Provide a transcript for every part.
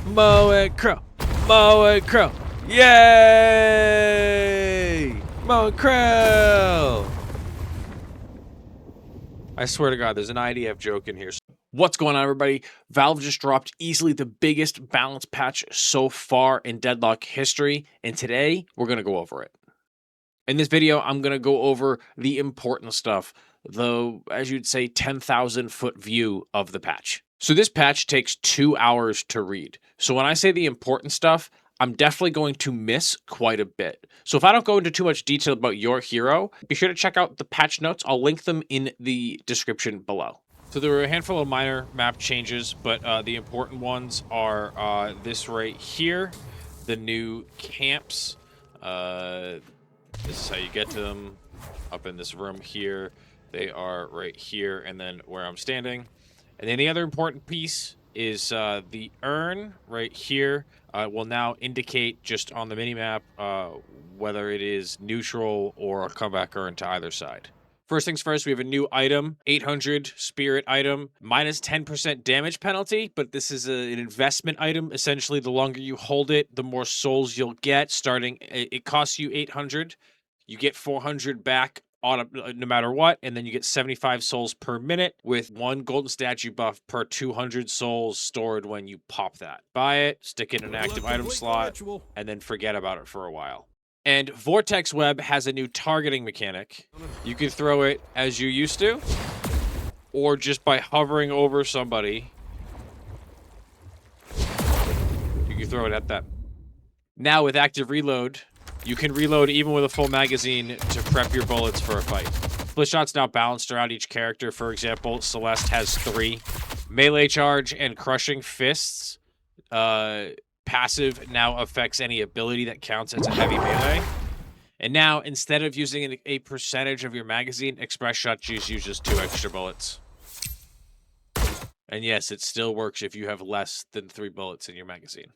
Moe and Crow. Moe and Crow. Yay! Moe and Crow. I swear to God, there's an IDF joke in here. What's going on, everybody? Valve just dropped easily the biggest balance patch so far in Deadlock history, and today we're going to go over it. In this video, I'm going to go over the important stuff, the, as you'd say, 10,000-foot view of the patch. So this patch takes 2 hours to read. So when I say the important stuff, I'm definitely going to miss quite a bit. So if I don't go into too much detail about your hero, be sure to check out the patch notes. I'll link them in the description below. So there were a handful of minor map changes, but the important ones are this right here, the new camps. This is how you get to them, up in this room here. They are right here, and then where I'm standing. And then the other important piece is the urn right here will now indicate just on the minimap whether it is neutral or a comeback urn to either side. First things first, we have a new item, 800 spirit item, minus 10% damage penalty, but this is an investment item. Essentially, the longer you hold it, the more souls you'll get. It costs you 800. You get 400 back on no matter what, and then you get 75 souls per minute with 1 golden statue buff per 200 souls stored when you pop that. Buy it, stick it in an active item slot, and then forget about it for a while. And Vortex Web has a new targeting mechanic. You can throw it as you used to, or just by hovering over somebody. You can throw it at them. Now with active reload, you can reload even with a full magazine to prep your bullets for a fight. Split shot's now balanced around each character. For example, Celeste has 3. Melee charge and crushing fists. Passive now affects any ability that counts as a heavy melee. And now, instead of using a percentage of your magazine, Express Shot just uses 2 extra bullets. And yes, it still works if you have less than 3 bullets in your magazine.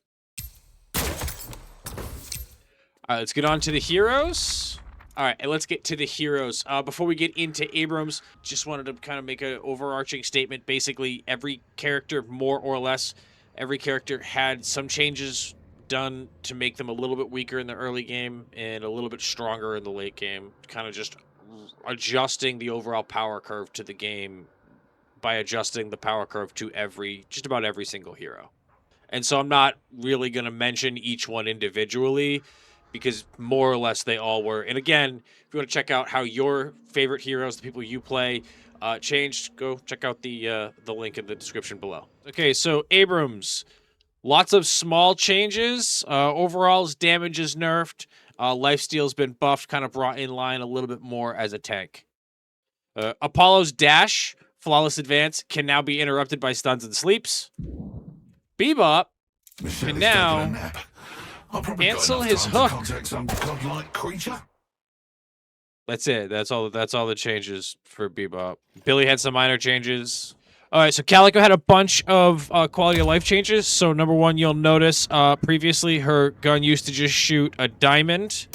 Let's get on to the heroes. All right, and let's get to the heroes. Before we get into Abrams, just wanted to kind of make an overarching statement. Basically, every character, more or less, every character had some changes done to make them a little bit weaker in the early game and a little bit stronger in the late game. Kind of just adjusting the overall power curve to the game by adjusting the power curve to just about every single hero. And so I'm not really going to mention each one individually because more or less they all were. And again, if you want to check out how your favorite heroes, the people you play, changed, go check out the link in the description below. Okay, so Abrams, lots of small changes. Overall, his damage is nerfed. Lifesteal's been buffed, kind of brought in line a little bit more as a tank. Apollo's dash, flawless advance, can now be interrupted by stuns and sleeps. Bebop can now cancel his hook. That's it. That's all the changes for Bebop. Billy had some minor changes. All right, so Calico had a bunch of quality of life changes. So number 1, you'll notice previously her gun used to just shoot a diamond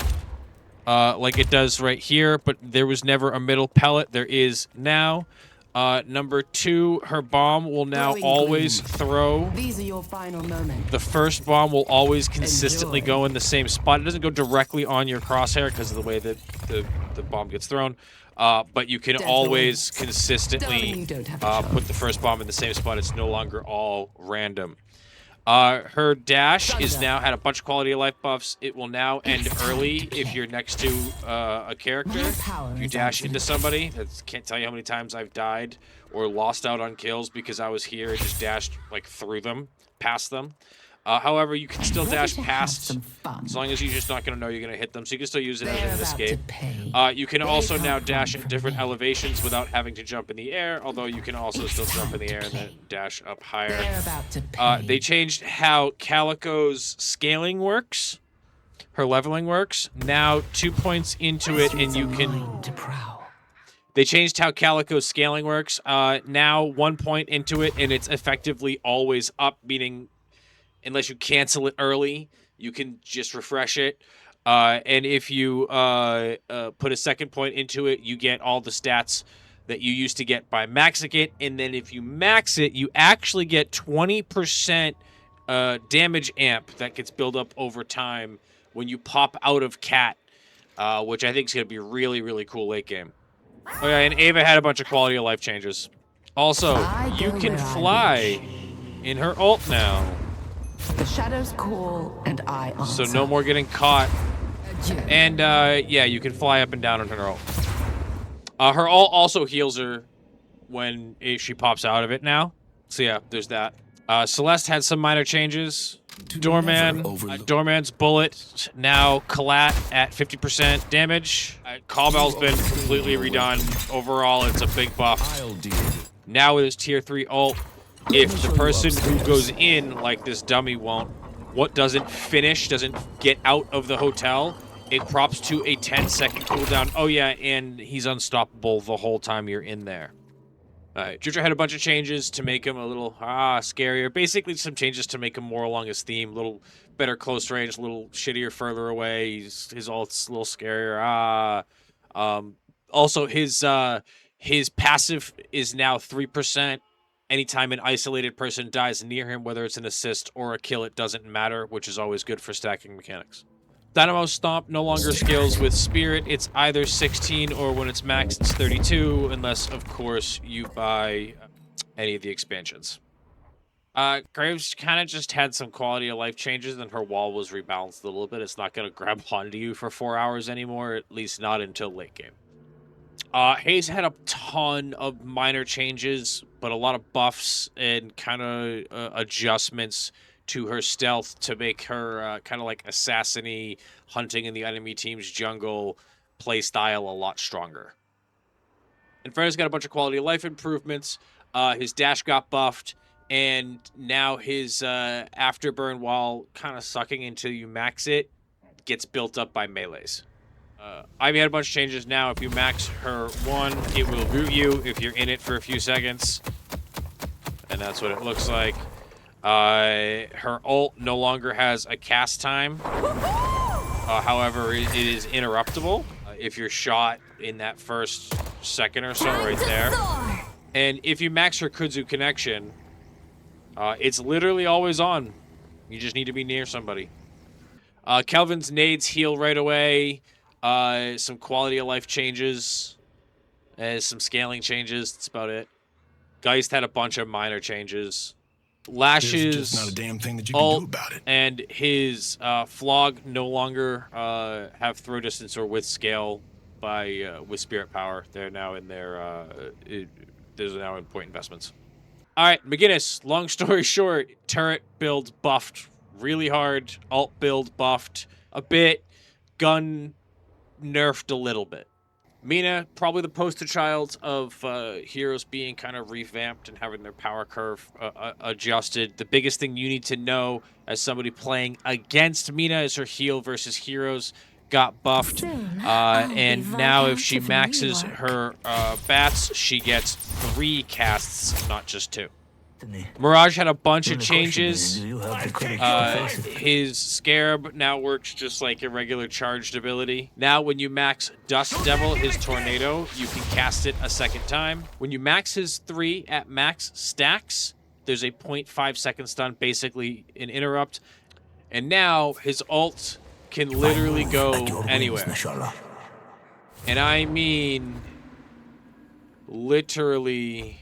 like it does right here, but there was never a middle pellet. There is now. Number 2, her bomb will now always throw. These are your final moments. The first bomb will always consistently go in the same spot. It doesn't go directly on your crosshair because of the way that the bomb gets thrown. But you can always consistently put the first bomb in the same spot. It's no longer all random. Her dash is now had a bunch of quality of life buffs. It will now end early if you're next to a character. If you dash into somebody, can't tell you how many times I've died or lost out on kills because I was here and just dashed like through them, past them. However, you can still dash past as long as you're just not going to know you're going to hit them. So you can still use it as an escape. You can also now dash at different elevations without having to jump in the air, although you can also still jump in the air and then dash up higher. They changed how Calico's scaling works. Her leveling works. Now 2 points into it and you can... They changed how Calico's scaling works. Now 1 point into it and it's effectively always up, meaning... Unless you cancel it early, you can just refresh it. And if you put a second point into it, you get all the stats that you used to get by maxing it. And then if you max it, you actually get 20% damage amp that gets built up over time when you pop out of Cat, which I think is going to be really, really cool late game. Oh yeah, and Ava had a bunch of quality of life changes. Also, you can fly in her ult now. The shadows call and I answer. So no more getting caught. And yeah, you can fly up and down on her ult. Her ult also heals her when she pops out of it now. So yeah, there's that. Celeste had some minor changes. Doorman's bullet now collat at 50% damage. Callbell's been completely redone. Overall, it's a big buff. Now with his tier 3 ult, if the person who goes in, like this dummy won't, doesn't get out of the hotel, it props to a 10-second cooldown. Oh yeah, and he's unstoppable the whole time you're in there. Alright, Jutra had a bunch of changes to make him a little scarier. Basically, some changes to make him more along his theme. A little better close range, a little shittier further away. His ult's a little scarier. Also, his passive is now 3%. Anytime an isolated person dies near him, whether it's an assist or a kill, it doesn't matter, which is always good for stacking mechanics. Dynamo Stomp no longer scales with Spirit. It's either 16 or when it's maxed, it's 32, unless, of course, you buy any of the expansions. Graves kind of just had some quality of life changes, and her wall was rebalanced a little bit. It's not going to grab onto you for 4 hours anymore, at least not until late game. Hayes had a ton of minor changes, but a lot of buffs and kind of adjustments to her stealth to make her kind of like assassin-y, hunting in the enemy team's jungle playstyle a lot stronger. And Fred's got a bunch of quality of life improvements. His dash got buffed, and now his afterburn, while kind of sucking until you max it, gets built up by melees. Ivy had a bunch of changes now. If you max her 1, it will root you if you're in it for a few seconds. And that's what it looks like. Her ult no longer has a cast time. However, it is interruptible if you're shot in that first second or so right there. And if you max her Kudzu connection, it's literally always on. You just need to be near somebody. Kelvin's nades heal right away. Some quality of life changes. Some scaling changes. That's about it. Geist had a bunch of minor changes. Lashes, not a damn thing that you can do about it. And his Flog no longer have throw distance or with scale with Spirit Power. They're now in their those are now in point investments. All right, McGinnis. Long story short, turret build buffed really hard. Alt build buffed a bit. Gun nerfed a little bit. Mina, probably the poster child of heroes being kind of revamped and having their power curve adjusted. The biggest thing you need to know as somebody playing against Mina is her heal versus heroes got buffed. And now if she maxes her bats, she gets 3 casts, not just 2. Mirage had a bunch of changes. His Scarab now works just like a regular charged ability. Now when you max Dust Devil, his Tornado, you can cast it a second time. When you max his 3 at max stacks, there's a 0.5 second stun, basically an interrupt. And now his ult can literally go anywhere. And I mean literally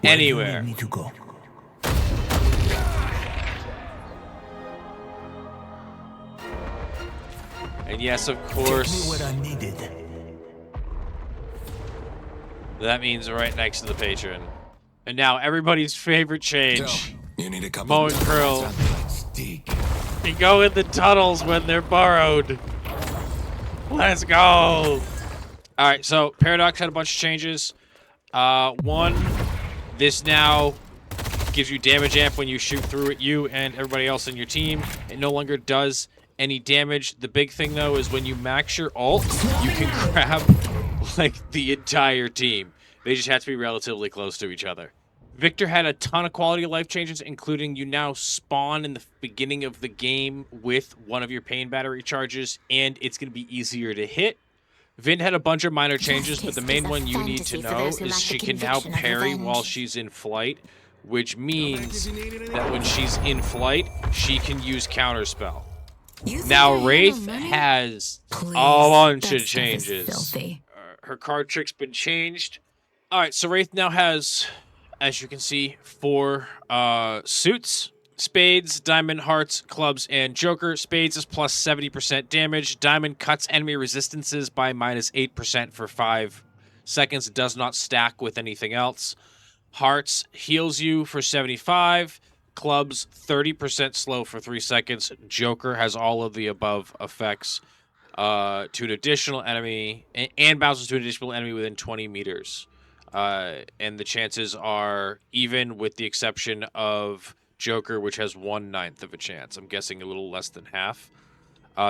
anywhere. Need to go. And yes, of course, What I needed. that means right next to the patron. And now everybody's favorite change. You need a couple Mo and Krill. They go in the tunnels when they're borrowed. Let's go. All right, so Paradox had a bunch of changes. 1, this now gives you damage amp when you shoot through it, you and everybody else in your team. It no longer does any damage. The big thing, though, is when you max your ult, you can grab, like, the entire team. They just have to be relatively close to each other. Victor had a ton of quality of life changes, including you now spawn in the beginning of the game with one of your pain battery charges, and it's going to be easier to hit. Vin had a bunch of minor changes, but the main one you need to know is she can now parry while she's in flight, which means that when she's in flight, she can use counterspell. Now, Wraith has a bunch of changes. Her card trick's been changed. All right, so Wraith now has, as you can see, 4 suits. Spades, Diamond, Hearts, Clubs, and Joker. Spades is plus 70% damage. Diamond cuts enemy resistances by minus 8% for 5 seconds. It does not stack with anything else. Hearts heals you for 75. Clubs, 30% slow for 3 seconds. Joker has all of the above effects to an additional enemy and bounces to an additional enemy within 20 meters. And the chances are even, with the exception of Joker, which has 1/9 of a chance. I'm guessing a little less than half.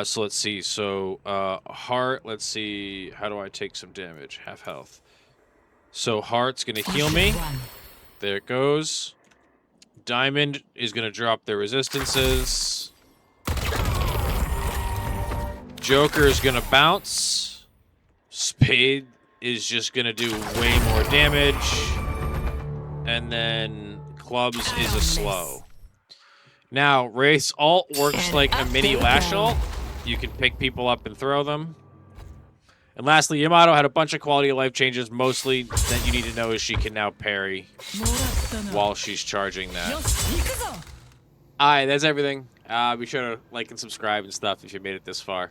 So let's see. So Heart, let's see. How do I take some damage? Half health. So Heart's going to heal me. There it goes. Diamond is going to drop their resistances. Joker is going to bounce. Spade is just going to do way more damage. And then Clubs is a slow. Now, Wraith's ult works like a mini lash ult. You can pick people up and throw them. And lastly, Yamato had a bunch of quality of life changes. Mostly that you need to know is she can now parry while she's charging that. Alright, that's everything. Be sure to like and subscribe and stuff if you made it this far.